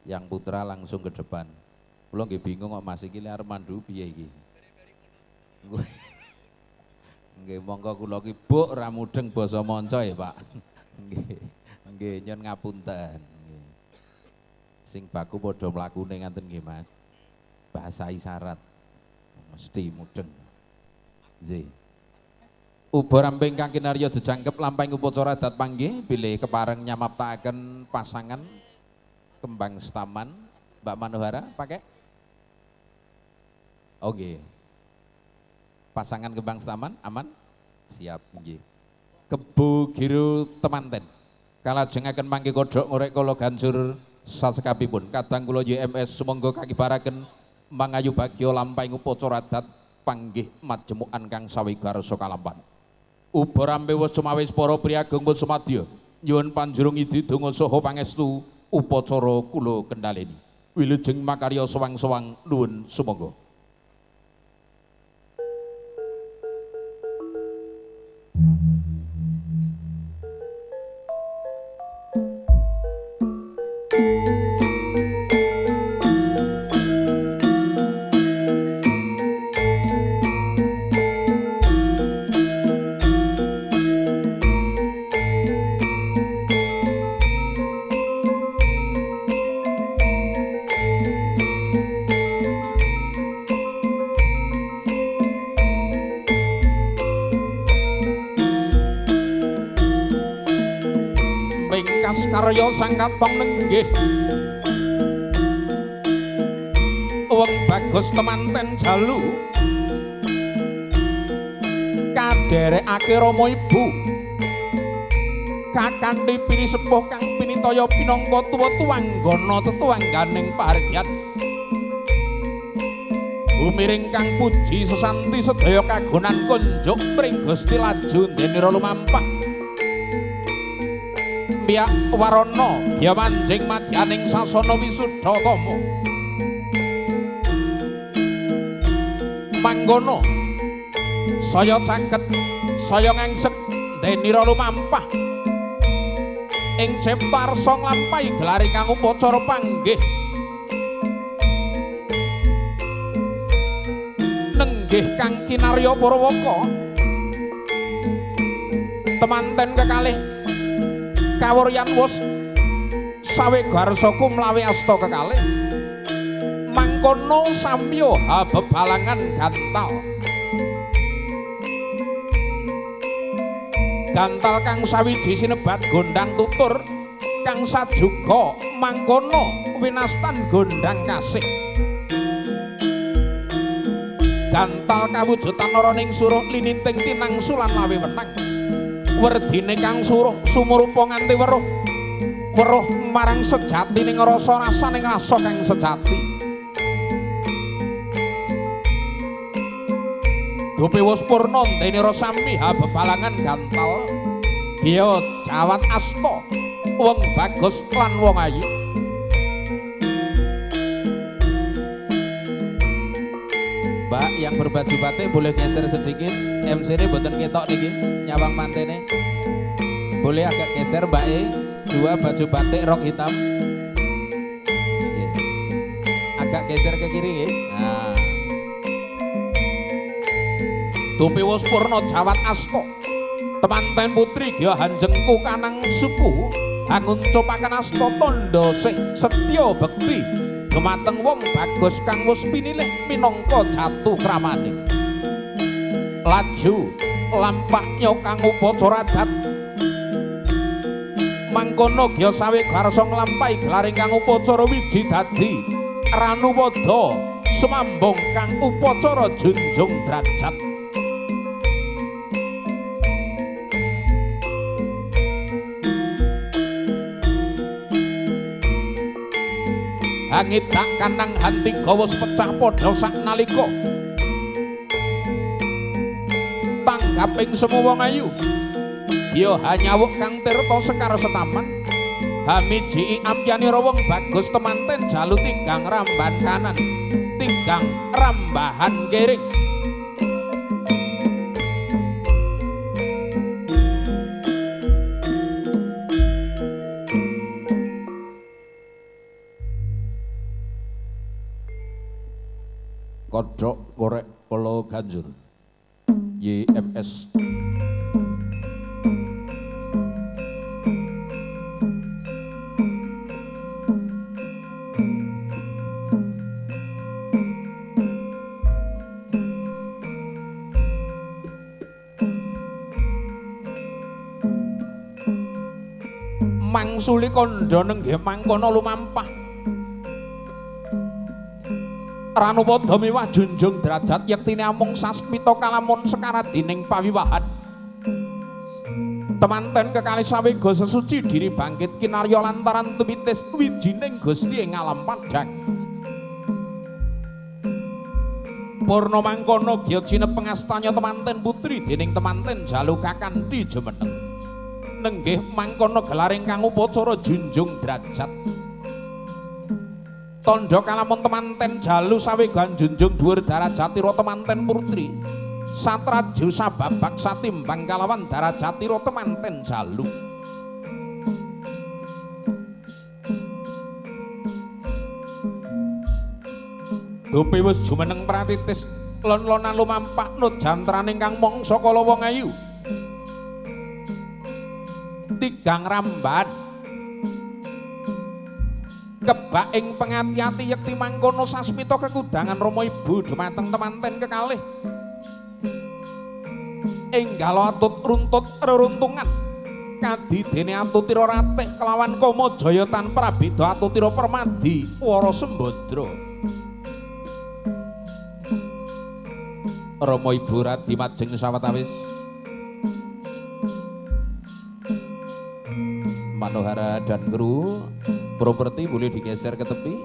Yang putra langsung ke depan. Kula nggih bingung kok Mas iki arep mandu piye iki. Nggih monggo kula ki buk ra mudeng basa manca ya, Pak. Nggih. Nggih nyon ngapunten. Nggih. Sing baku padha mlakune ngaten nggih, Mas. Bahasa isyarat. Mesti mudeng. Nggih. Uba ramping kang kinarya jejangkep lampahing upacara adat panggih bilih kepareng nyamaptaken pasangan kembang setaman. Mbak Manohara pakai? Oke. Pasangan kembang setaman aman? Siap nggih. Kebu giru temanten. Kalajengaken mangke kodhok ngorek kala gancur sasekabipun. Kadang kula YMS sumangga kakibaraken mangayu bagya lampahing upacara adat panggih majemukan kang sawigarsa kalampan. Uba rampe wis sumawis para priyagung pun sumadya nyuwun panjurung idi donga saha pangestu upacara kula kendhaleni. Wilujeng makarya sowang-sowang nuwun sumangga. Karya sang katong nenggih wong bagus temanten jalu kaderekake Rama Ibu kakanthi pini sepuh kang pinitaya pinangka tuwa-tuwanggana tetuangganing paregyan umiring kang puji sesanti sedaya kagunan kunjuk mring Gusti laju ndenira lumampah Piyak warana ya manjing madyaning sasana Wisudha Tama mangkono saya caket saya ngangsek ndenira lumampah ing Ceparsa nglampahi gelaring kang upacara panggih nenggih kang kinarya Parawaka temanten kekalih kawuryan wus sawegarsaku mlawi asta kekalih mangkono samya bebalangan gantal kang sawiji sinebat gondang tutur kang sajuga mangkono winastan gondang kasih gantal kawujudan ora ning suruh lininting tinangsulan lawe wenang werdine kang suruh sumurupa nganti weruh weruh marang sejati ning rasa rasaning rasa kang sejati dupe wis purna ndenira sami bebalangan gantal giya jawat asta wong bagus lan wong ayu Mbak yang berbaju batik boleh geser sedikit MC ini mboten ketok niki nyawang mantene boleh agak geser Mbak E dua baju batik rok hitam agak geser ke kiri ya nah Dupi wus purna jawat asta temanten putri gya hanjengku kanang suku angun copaken asta tandha sih setya bekti gemateng wong bagus kang wis pinilih minangka jatuh kramane laju lampahnya kang upacara adat mangkono gya sawegarsa nglampahi gelaring kang upacara wiji dadi ranupada sumambung kang upacara junjung derajat angit dak kanang hanti gawa pecah padha saknalika tanggaping semu wong ayu ya hanyawuk kang tirta sekar setaman hamiji ampyani wong bagus temanten jalu tigang ramban kanan tigang rambahan kiring kodhok gorek kala ganjur YMS mangsuli kandha nenggih mangkono lumampah Ranupada miwah junjung derajat yektine amung sasmita kalamun sekaradining pawiwahan temanten kekalih sawega sesuci diri bangkit kinarya lantaran tumitis wijining Gusti ing alam padhang purna mangkono giya cinepeng astanya temanten putri dening temanten Jaluka kanthi jumeneng nenggih mangkono gelaring kang upacara junjung derajat tandha kalamun temanten Jalu sawegan junjung dhuwur darajatira temanten putri satraju sababak satimbang kalawan darajatira temanten Jalu Gope wis jumeneng pratitis lon-lonan lumampah nut jantraning kang mangsa kala wong ayu tigang ramban kebak ing pengati-ati yekti mangkono sasmita kekudangan Rama Ibu dumateng temanten kekalih enggal atut runtut reruntungan kadidene atutira ratih kelawan Kamajaya tanpa beda atutira Permadi Wara Sembadra Rama Ibu radi majeng sawetawis Manohara dan kru properti boleh digeser ke tepi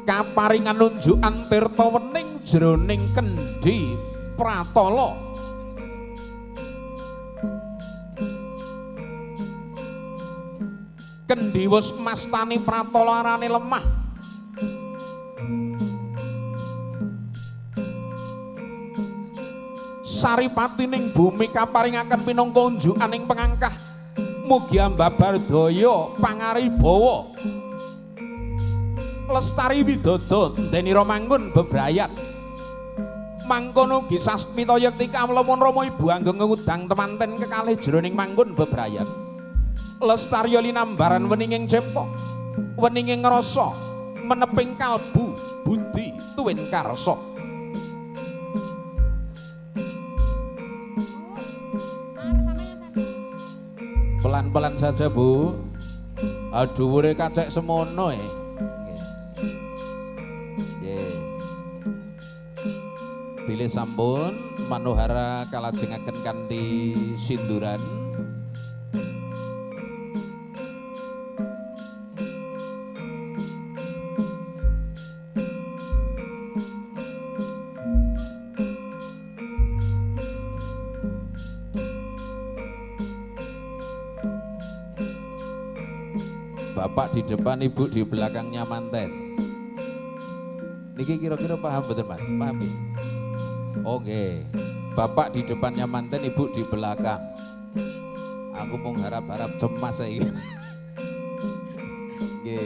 kaparingan nunjukan tirta wening jroning kendhi pratala kendhi wis mastani pratala arane lemah saripatining bumi kaparingaken pinangka unjukaning pengangkah mugi ambabar daya pangaribawa lestari widodо denira manggon bebrayat mangkono ugi sasmita yekti kawelamun Rama Ibu anggeng ngudang temanten kekalih jroning manggon bebrayat lestari linambaran weninging cipta weninging rasa meneping kalbu budi tuwin karsa pelan-pelan saja Bu dhuwure kacek semono bilih sampun Manohara kalajengaken kanthi sinduran Bapak di depan, Ibu di belakangnya manten. Niki kira-kira paham betul Mas? Paham ya? Oke. Bapak di depannya manten, Ibu di belakang. Aku mau harap-harap cemas saya. Oke.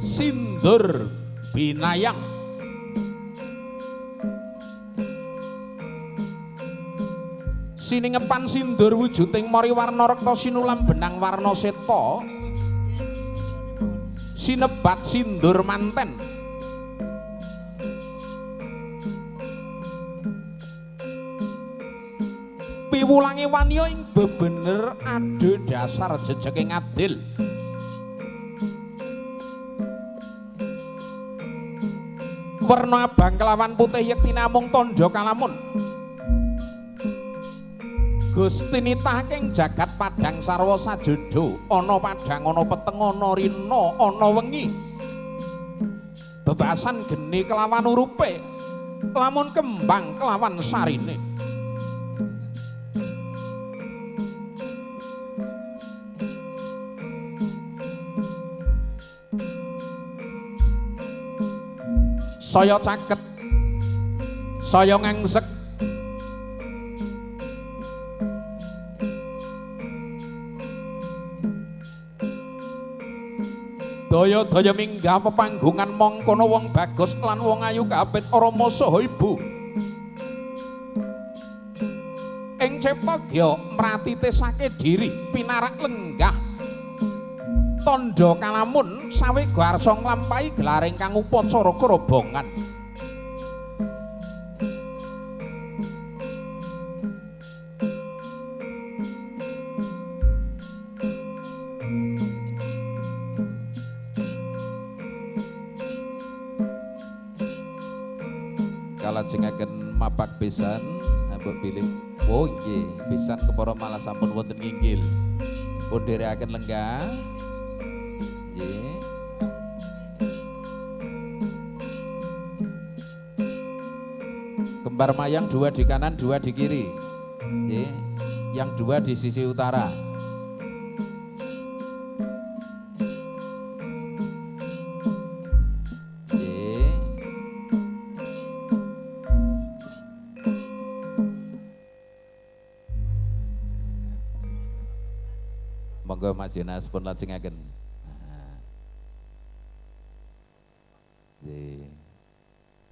Sindur binayang siningepan sindur wujuding mari warna rekta sinulam benang warna seta sinebat sindur manten piwulangi waniya ing bebener ade dasar jejeke ngadil warna abang kelawan putih yekti namung tandha kalamun Gusti nitahaking jagat padhang sarwa sajodho ana padhang ana peteng ana rina ana wengi bebasan geni kelawan urupe lamun kembang kelawan sarine saya caket, saya ngangsek. Daya-daya minggah pepanggungan mangkono wong bagus lan wong ayu kapit Rama saha ibu. Ing Cepagya mratitesake diri pinarak lenggah. Tandha kalamun sawe garsa nglampahi gelaring kang upacara kerobongan. Kalajengaken mapak besan mbok pilih. Oh nggih, besan kepara malah sampun wonten nginggil. Pun dherekaken lenggah. Nggih. Kembar mayang 2 di kanan, 2 di kiri. Nggih. Yang 2 di sisi utara. Monggo Mas Yonas pun lajengaken.